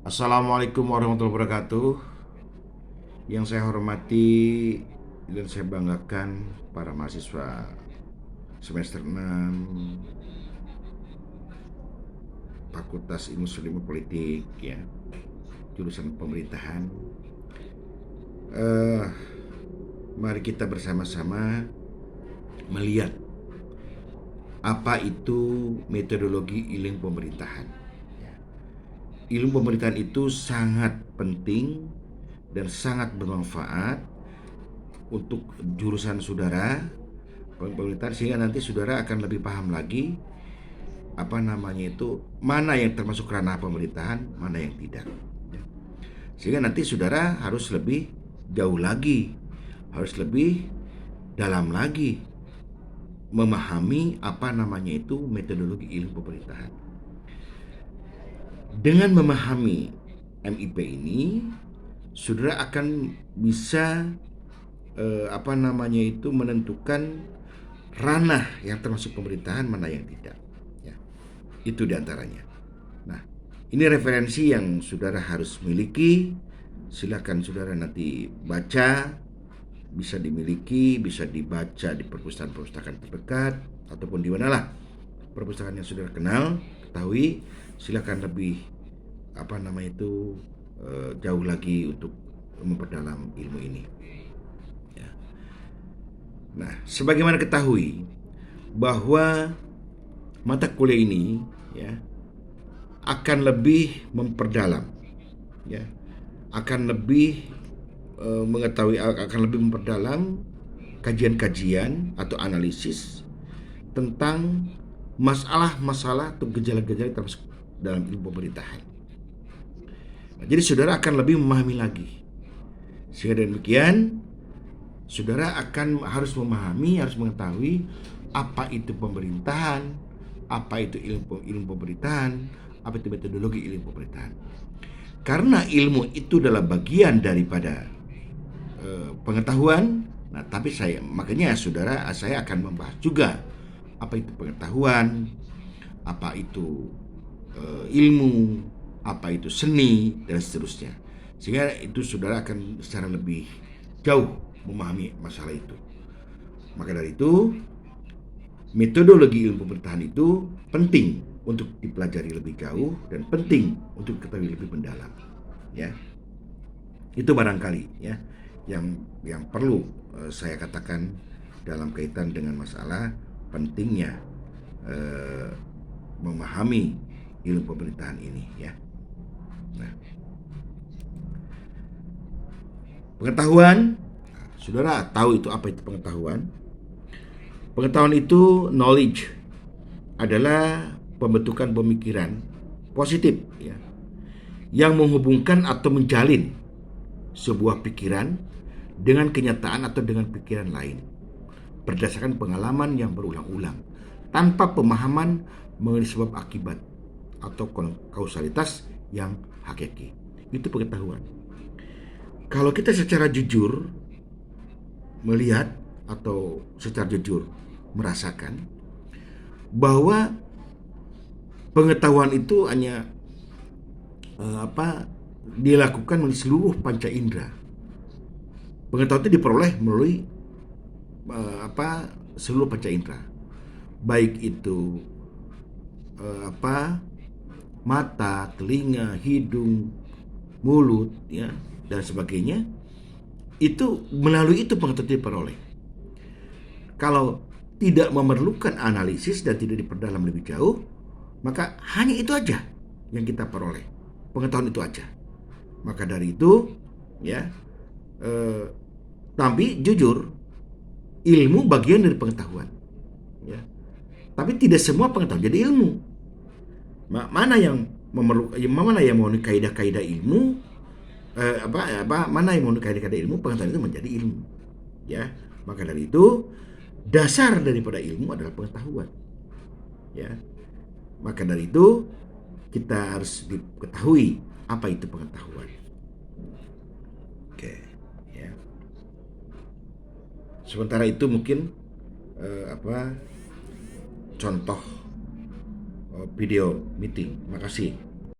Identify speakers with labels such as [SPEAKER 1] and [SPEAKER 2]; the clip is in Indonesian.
[SPEAKER 1] Assalamualaikum warahmatullahi wabarakatuh. Yang saya hormati dan saya banggakan para mahasiswa semester 6 Fakultas Ilmu Sosial Politik ya, jurusan pemerintahan. Eh, Mari kita bersama-sama melihat apa itu metodologi ilmu pemerintahan. Ilmu pemerintahan itu sangat penting dan sangat bermanfaat untuk jurusan saudara pemerintahan, sehingga nanti saudara akan lebih paham lagi mana yang termasuk ranah pemerintahan, mana yang tidak. Sehingga nanti saudara harus lebih jauh lagi, harus lebih dalam lagi memahami metodologi ilmu pemerintahan. Dengan memahami MIP ini, saudara akan bisa menentukan ranah yang termasuk pemerintahan, mana yang tidak. Ya, itu diantaranya. Nah, ini referensi yang saudara harus miliki. Silakan saudara nanti baca, bisa dimiliki, bisa dibaca di perpustakaan terdekat ataupun di manalah perpustakaan yang saudara kenal, ketahui. Silakan lebih jauh lagi untuk memperdalam ilmu ini. Ya. Nah, sebagaimana ketahui bahwa mata kuliah ini ya akan lebih memperdalam, ya, akan lebih memperdalam kajian-kajian atau analisis tentang masalah-masalah atau gejala-gejala termasuk dalam ilmu pemerintahan. Nah, jadi saudara akan lebih memahami lagi. Sehingga demikian, saudara harus mengetahui apa itu pemerintahan, apa itu ilmu pemerintahan, apa itu metodologi ilmu pemerintahan. Karena ilmu itu adalah bagian daripada pengetahuan. Nah, tapi makanya saya akan membahas juga apa itu pengetahuan, apa itu ilmu, apa itu seni, dan seterusnya. Sehingga itu saudara akan secara lebih jauh memahami masalah itu. Maka dari itu, metodologi ilmu pemerintahan itu penting untuk dipelajari lebih jauh dan penting untuk diketahui lebih mendalam. Ya, itu barangkali ya yang perlu saya katakan dalam kaitan dengan masalah pentingnya memahami ilmu pemerintahan ini ya. Nah, pengetahuan, saudara tahu itu apa itu pengetahuan? Pengetahuan itu knowledge, adalah pembentukan pemikiran positif ya, yang menghubungkan atau menjalin sebuah pikiran dengan kenyataan atau dengan pikiran lain berdasarkan pengalaman yang berulang-ulang tanpa pemahaman mengenai sebab akibat atau kausalitas yang hakiki. Itu pengetahuan. Kalau kita secara jujur melihat atau secara jujur merasakan bahwa pengetahuan itu hanya dilakukan melalui seluruh panca indera. Pengetahuan itu diperoleh melalui seluruh panca indera, baik itu mata, telinga, hidung, mulut, ya, dan sebagainya. Itu melalui itu pengetahuan diperoleh. Kalau tidak memerlukan analisis dan tidak diperdalam lebih jauh, maka hanya itu aja yang kita peroleh, pengetahuan itu aja. Maka dari itu, ya, tapi jujur, ilmu bagian dari pengetahuan, ya. Tapi tidak semua pengetahuan jadi ilmu. Mana yang memenuhi kaidah-kaidah ilmu, mana yang memenuhi kaidah-kaidah ilmu, pengetahuan itu menjadi ilmu, ya. Maka dari itu, dasar daripada ilmu adalah pengetahuan, ya. Maka dari itu kita harus diketahui apa itu pengetahuan. Oke, ya. Sementara itu mungkin contoh video meeting. Terima kasih.